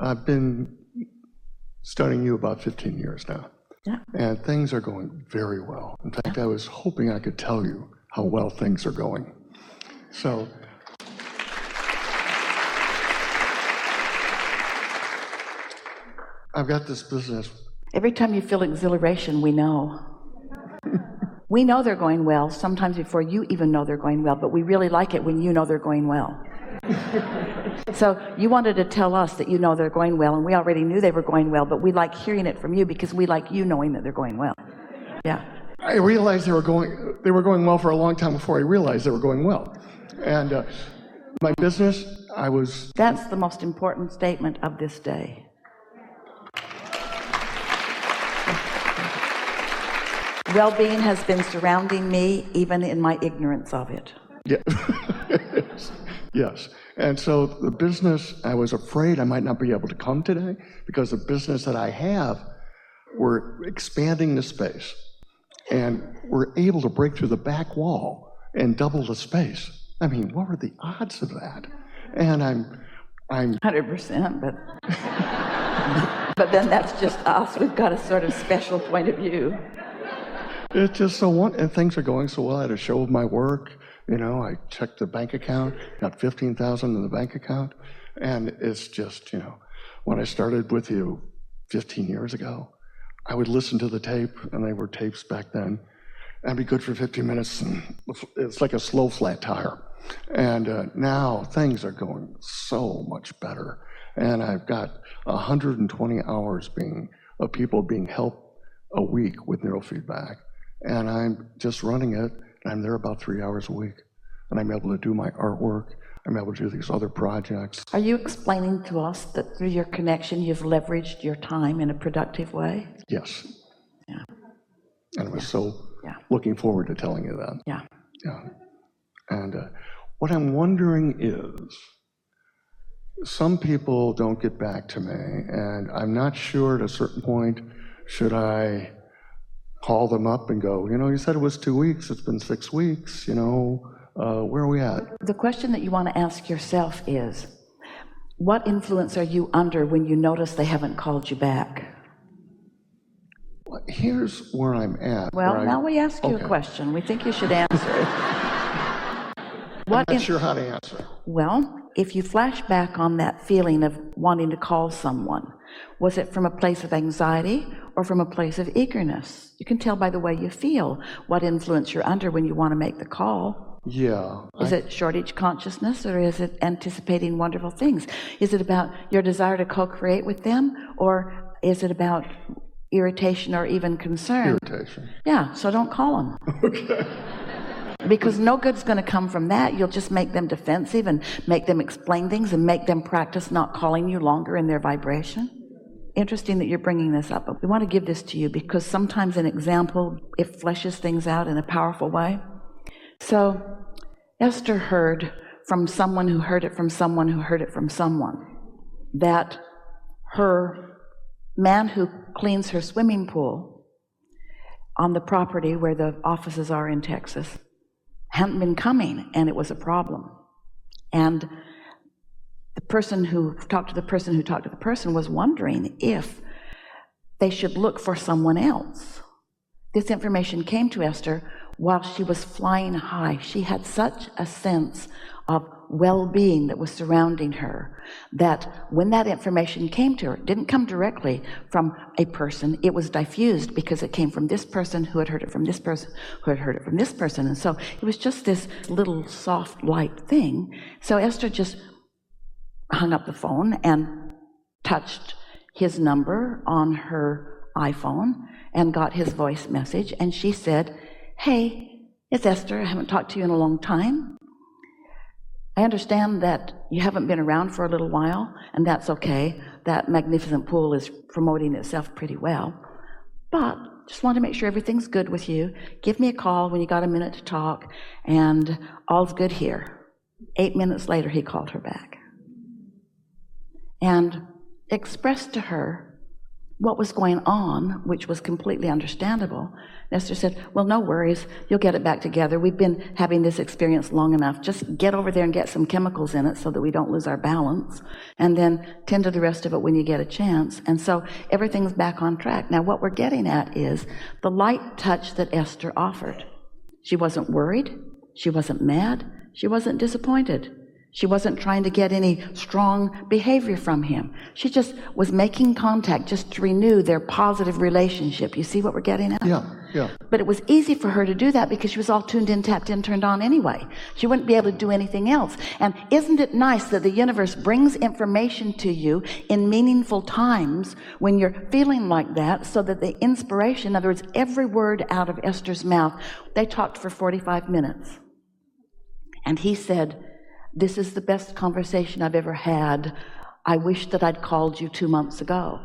I've been studying you about 15 years now. Yeah. And things are going very well. In fact, I was hoping I could tell you how well things are going. So, I've got this business. Every time you feel exhilaration, we know. We know they're going well, sometimes before you even know they're going well, but we really like it when you know they're going well. So you wanted to tell us that you know they're going well, and we already knew they were going well, but we like hearing it from you because we like you knowing that they're going well. Yeah. I realized they were going well for a long time before I realized they were going well. And my business, That's the most important statement of this day. Well-being has been surrounding me even in my ignorance of it. Yeah. Yes. And so the business, I was afraid I might not be able to come today because the business that I have, we're expanding the space and we're able to break through the back wall and double the space. I mean, what were the odds of that? And I'm 100%, but then that's just us. We've got a sort of special point of view. It's just so and things are going so well. I had a show of my work. You know, I checked the bank account, got $15,000 in the bank account, and it's just, when I started with you 15 years ago, I would listen to the tape, and they were tapes back then. I'd be good for 15 minutes, and it's like a slow flat tire. And now things are going so much better, and I've got 120 hours of people being helped a week with neurofeedback. And I'm just running it, and I'm there about 3 hours a week. And I'm able to do my artwork. I'm able to do these other projects. Are you explaining to us that through your connection, you've leveraged your time in a productive way? Yes. Yeah. And I was looking forward to telling you that. Yeah. Yeah. And what I'm wondering is, some people don't get back to me, and I'm not sure at a certain point, should I call them up and go, you said it was 2 weeks, it's been 6 weeks, where are we at? The question that you want to ask yourself is, what influence are you under when you notice they haven't called you back? Well, here's where I'm at. Well, now we ask you a question. We think you should answer it. I'm not sure how to answer. Well, if you flash back on that feeling of wanting to call someone, was it from a place of anxiety or from a place of eagerness? You can tell by the way you feel what influence you're under when you want to make the call. Yeah. Is it shortage consciousness, or is it anticipating wonderful things? Is it about your desire to co-create with them, or is it about irritation or even concern? Irritation. Yeah, so don't call them. Okay. Because no good's going to come from that. You'll just make them defensive and make them explain things and make them practice not calling you longer in their vibration. Interesting that you're bringing this up, but we want to give this to you because sometimes an example, it fleshes things out in a powerful way. So Esther heard from someone who heard it from someone who heard it from someone that her man who cleans her swimming pool on the property where the offices are in Texas hadn't been coming, and it was a problem. And the person who talked to the person who talked to the person was wondering if they should look for someone else. This information came to Esther while she was flying high. She had such a sense of well-being that was surrounding her that when that information came to her, it didn't come directly from a person. It was diffused because it came from this person who had heard it from this person who had heard it from this person. And so it was just this little soft, light thing. So Esther just hung up the phone and touched his number on her iPhone and got his voice message. And she said, "Hey, it's Esther. I haven't talked to you in a long time. I understand that you haven't been around for a little while, and that's okay. That magnificent pool is promoting itself pretty well. But just want to make sure everything's good with you. Give me a call when you got a minute to talk, and all's good here." 8 minutes later, he called her back and expressed to her what was going on, which was completely understandable. Esther said, well, no worries, you'll get it back together. We've been having this experience long enough. Just get over there and get some chemicals in it so that we don't lose our balance, and then tend to the rest of it when you get a chance. And so everything's back on track. Now, what we're getting at is the light touch that Esther offered. She wasn't worried. She wasn't mad. She wasn't disappointed. She wasn't trying to get any strong behavior from him. She just was making contact just to renew their positive relationship. You see what we're getting at? Yeah. But it was easy for her to do that because she was all tuned in, tapped in, turned on anyway. She wouldn't be able to do anything else. And isn't it nice that the universe brings information to you in meaningful times when you're feeling like that, so that the inspiration, in other words, every word out of Esther's mouth, they talked for 45 minutes. And he said, this is the best conversation I've ever had. I wish that I'd called you 2 months ago.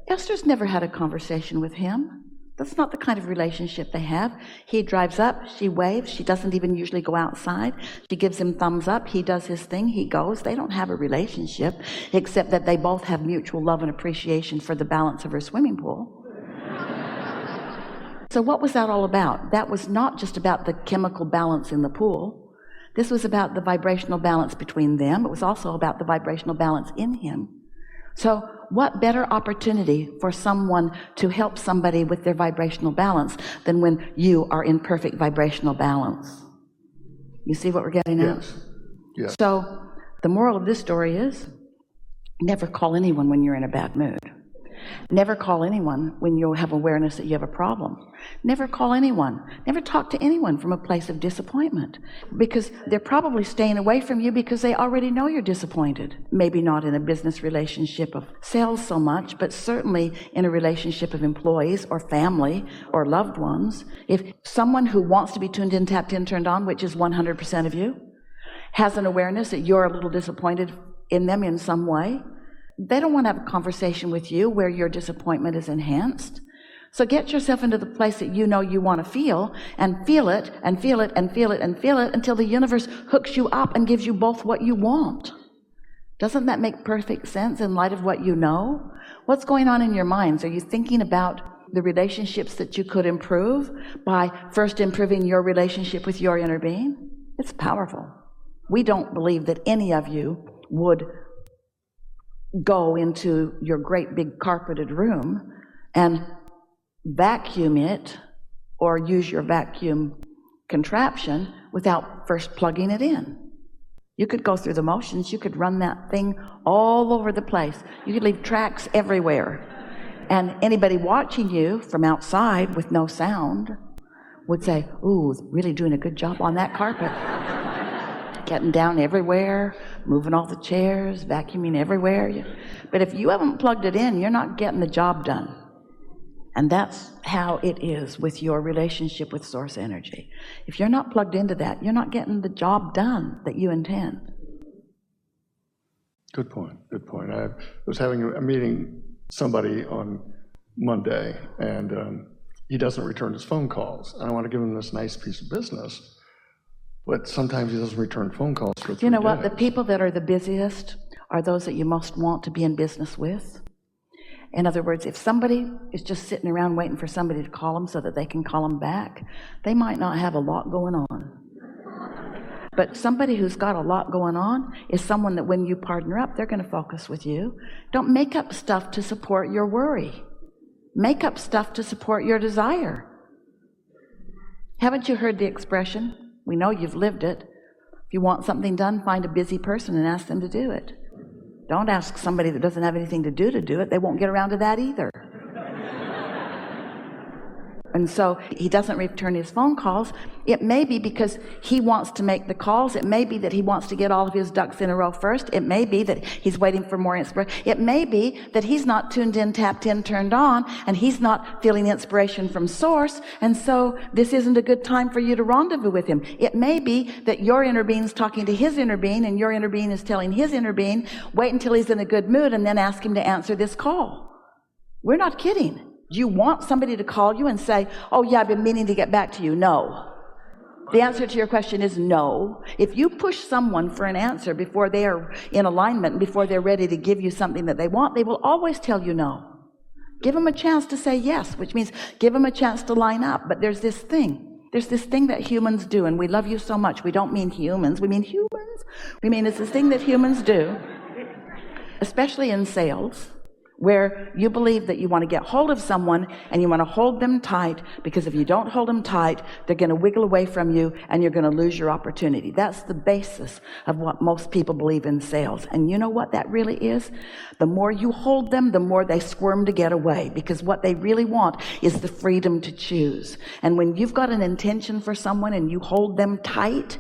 Esther's never had a conversation with him. That's not the kind of relationship they have. He drives up, she waves. She doesn't even usually go outside. She gives him thumbs up. He does his thing. He goes. They don't have a relationship, except that they both have mutual love and appreciation for the balance of her swimming pool. So what was that all about? That was not just about the chemical balance in the pool. This was about the vibrational balance between them. It was also about the vibrational balance in him. So what better opportunity for someone to help somebody with their vibrational balance than when you are in perfect vibrational balance? You see what we're getting at? Yes. So the moral of this story is, never call anyone when you're in a bad mood. Never call anyone when you have awareness that you have a problem. Never call anyone. Never talk to anyone from a place of disappointment, because they're probably staying away from you because they already know you're disappointed. Maybe not in a business relationship of sales so much, but certainly in a relationship of employees or family or loved ones. If someone who wants to be tuned in, tapped in, turned on, which is 100% of you, has an awareness that you're a little disappointed in them in some way, they don't want to have a conversation with you where your disappointment is enhanced. So get yourself into the place that you know you want to feel, and feel it, and feel it, and feel it, and feel it, until the universe hooks you up and gives you both what you want. Doesn't that make perfect sense in light of what you know? What's going on in your minds? Are you thinking about the relationships that you could improve by first improving your relationship with your inner being? It's powerful. We don't believe that any of you would go into your great big carpeted room and vacuum it or use your vacuum contraption without first plugging it in. You could go through the motions. You could run that thing all over the place. You could leave tracks everywhere. And anybody watching you from outside with no sound would say, ooh, really doing a good job on that carpet. Getting down everywhere, moving all the chairs, vacuuming everywhere. But if you haven't plugged it in, you're not getting the job done. And that's how it is with your relationship with source energy. If you're not plugged into that, you're not getting the job done that you intend. Good point. I was having a meeting somebody on Monday, and he doesn't return his phone calls. And I want to give him this nice piece of business, but sometimes he doesn't return phone calls for 3 days. You know what? The people that are the busiest are those that you most want to be in business with. In other words, if somebody is just sitting around waiting for somebody to call them so that they can call them back, they might not have a lot going on. But somebody who's got a lot going on is someone that when you partner up, they're going to focus with you. Don't make up stuff to support your worry. Make up stuff to support your desire. Haven't you heard the expression? We know you've lived it. If you want something done, find a busy person and ask them to do it. Don't ask somebody that doesn't have anything to do it. They won't get around to that either. And so he doesn't return his phone calls. It may be because he wants to make the calls. It may be that he wants to get all of his ducks in a row first. It may be that he's waiting for more inspiration. It may be that he's not tuned in, tapped in, turned on, and he's not feeling inspiration from source. And so this isn't a good time for you to rendezvous with him. It may be that your inner being's talking to his inner being, and your inner being is telling his inner being, wait until he's in a good mood and then ask him to answer this call. We're not kidding. Do you want somebody to call you and say, oh yeah, I've been meaning to get back to you? No. The answer to your question is no. If you push someone for an answer before they are in alignment and before they're ready to give you something that they want, they will always tell you no. Give them a chance to say yes, which means give them a chance to line up. But there's this thing that humans do, and we love you so much. We don't mean humans, we mean humans. We mean it's this thing that humans do, especially in sales, where you believe that you want to get hold of someone and you want to hold them tight, because if you don't hold them tight, they're going to wiggle away from you and you're going to lose your opportunity. That's the basis of what most people believe in sales. And you know what that really is? The more you hold them, the more they squirm to get away, because what they really want is the freedom to choose. And when you've got an intention for someone and you hold them tight,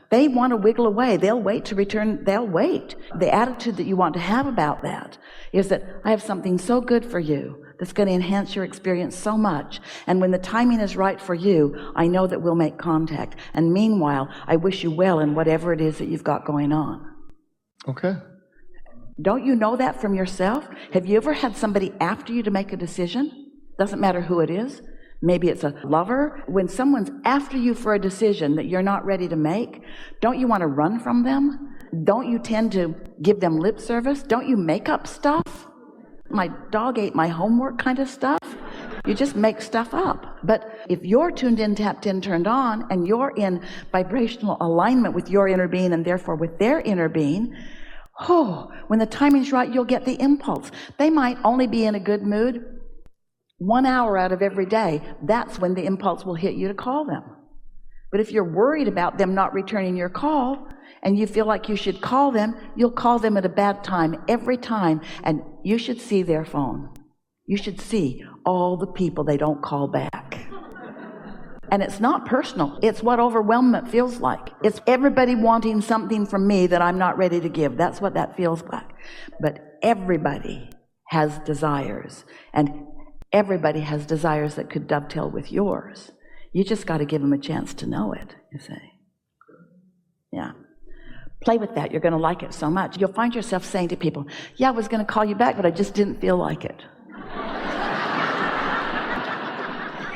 they want to wiggle away. They'll wait to return. They'll wait. The attitude that you want to have about that is that I have something so good for you that's going to enhance your experience so much. And when the timing is right for you, I know that we'll make contact. And meanwhile, I wish you well in whatever it is that you've got going on. Okay. Don't you know that from yourself? Have you ever had somebody after you to make a decision? Doesn't matter who it is. Maybe it's a lover. When someone's after you for a decision that you're not ready to make, don't you want to run from them? Don't you tend to give them lip service? Don't you make up stuff? My dog ate my homework kind of stuff? You just make stuff up. But if you're tuned in, tapped in, turned on, and you're in vibrational alignment with your inner being and therefore with their inner being, when the timing's right, you'll get the impulse. They might only be in a good mood 1 hour out of every day. That's when the impulse will hit you to call them. But if you're worried about them not returning your call and you feel like you should call them, you'll call them at a bad time every time. And you should see their phone. You should see all the people they don't call back. And it's not personal. It's what overwhelmment feels like. It's everybody wanting something from me that I'm not ready to give. That's what that feels like. But everybody has desires. And everybody has desires that could dovetail with yours. You just got to give them a chance to know it, you see. Yeah. Play with that. You're going to like it so much. You'll find yourself saying to people, yeah, I was going to call you back, but I just didn't feel like it.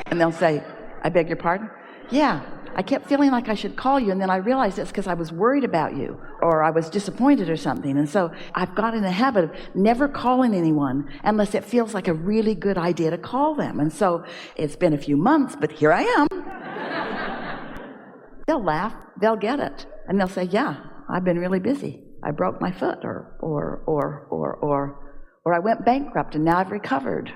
And they'll say, I beg your pardon? Yeah, I kept feeling like I should call you, and then I realized it's because I was worried about you, or I was disappointed or something. And so I've got in the habit of never calling anyone unless it feels like a really good idea to call them. And so it's been a few months, but here I am. They'll laugh, they'll get it, and they'll say, yeah, I've been really busy. I broke my foot, or I went bankrupt and now I've recovered.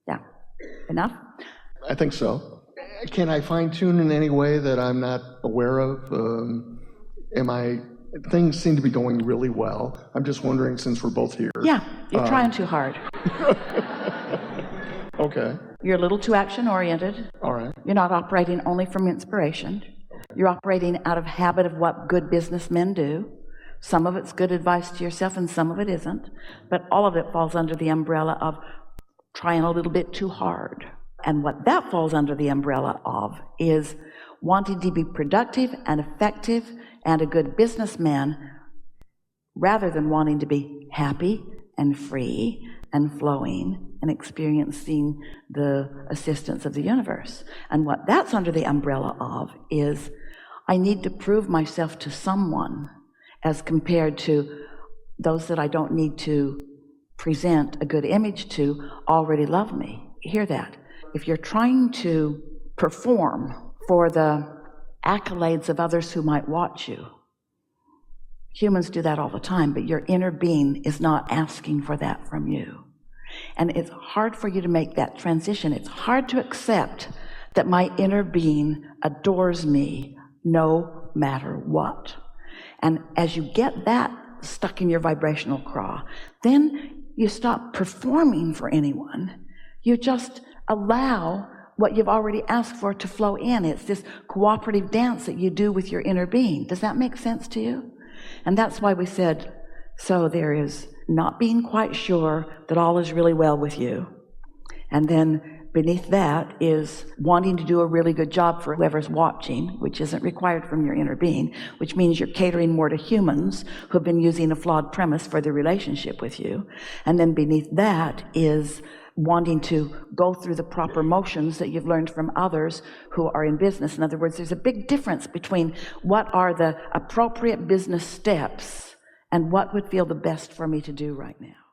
Yeah. Enough? I think so. Can I fine-tune in any way that I'm not aware of? Things seem to be going really well. I'm just wondering, since we're both here. Yeah, you're trying too hard. Okay. You're a little too action-oriented. All right. You're not operating only from inspiration. You're operating out of habit of what good businessmen do. Some of it's good advice to yourself and some of it isn't. But all of it falls under the umbrella of trying a little bit too hard. And what that falls under the umbrella of is wanting to be productive and effective and a good businessman rather than wanting to be happy and free and flowing and experiencing the assistance of the universe. And what that's under the umbrella of is I need to prove myself to someone as compared to those that I don't need to present a good image to already love me. Hear that. If you're trying to perform for the accolades of others who might watch you, humans do that all the time, but your inner being is not asking for that from you. And it's hard for you to make that transition. It's hard to accept that my inner being adores me no matter what. And as you get that stuck in your vibrational craw, then you stop performing for anyone. You just allow what you've already asked for to flow in. It's this cooperative dance that you do with your inner being. Does that make sense to you? And that's why we said, so there is not being quite sure that all is really well with you. And then beneath that is wanting to do a really good job for whoever's watching, which isn't required from your inner being, which means you're catering more to humans who have been using a flawed premise for their relationship with you. And then beneath that is wanting to go through the proper motions that you've learned from others who are in business. In other words, there's a big difference between what are the appropriate business steps and what would feel the best for me to do right now.